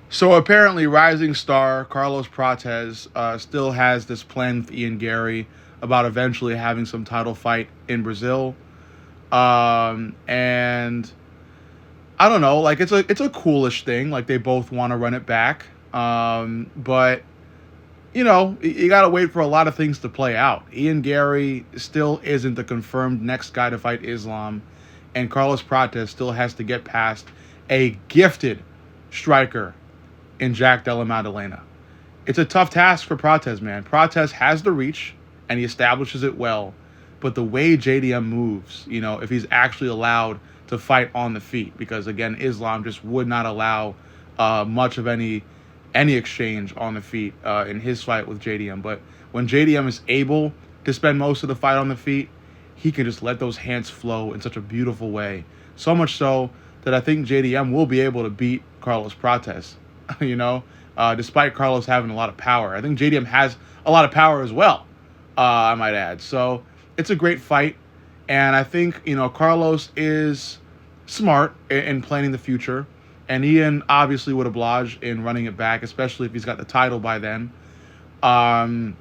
So apparently, Rising Star Carlos Prates still has this plan with Ian Gary about eventually having some title fight in Brazil. And I don't know, like it's a coolish thing. Like they both want to run it back, but you got to wait for a lot of things to play out. Ian Gary still isn't the confirmed next guy to fight Islam, and Carlos Prates still has to get past a gifted striker in Jack Della Maddalena. It's a tough task for Prates, man. Prates has the reach, and he establishes it well. But the way JDM moves, if he's actually allowed to fight on the feet, because again, Islam just would not allow much of any exchange on the feet in his fight with JDM. But when JDM is able to spend most of the fight on the feet, he can just let those hands flow in such a beautiful way. So much so that I think JDM will be able to beat Carlos Prates. Despite Carlos having a lot of power. I think JDM has a lot of power as well, I might add. So it's a great fight. And I think, Carlos is smart in planning the future. And Ian obviously would oblige in running it back, especially if he's got the title by then. Um,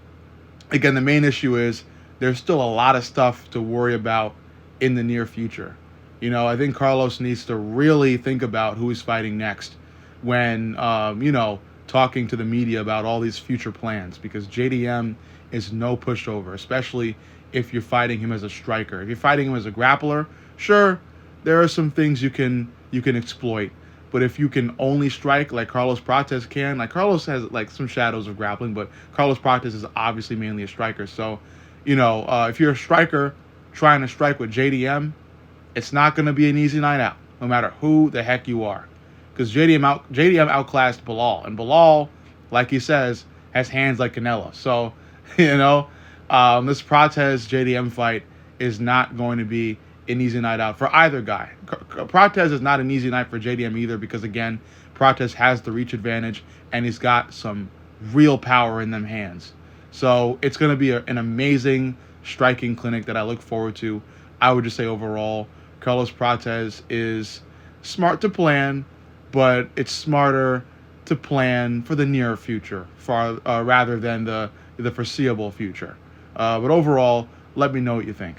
Again, the main issue is there's still a lot of stuff to worry about in the near future. I think Carlos needs to really think about who he's fighting next when, talking to the media about all these future plans, because JDM is no pushover, especially if you're fighting him as a striker. If you're fighting him as a grappler, sure, there are some things you can exploit. But if you can only strike like Carlos Prates can, like Carlos has like some shadows of grappling, but Carlos Prates is obviously mainly a striker. So, if you're a striker trying to strike with JDM, it's not going to be an easy night out, no matter who the heck you are, because JDM outclassed Bilal, and Bilal, like he says, has hands like Canelo. So, this Prates JDM fight is not going to be an easy night out for either guy. Prates is not an easy night for JDM either, because again, Prates has the reach advantage and he's got some real power in them hands. So it's going to be an amazing striking clinic that I look forward to. I would just say overall, Carlos Prates is smart to plan, but it's smarter to plan for the near future, rather than the foreseeable future. But overall, let me know what you think.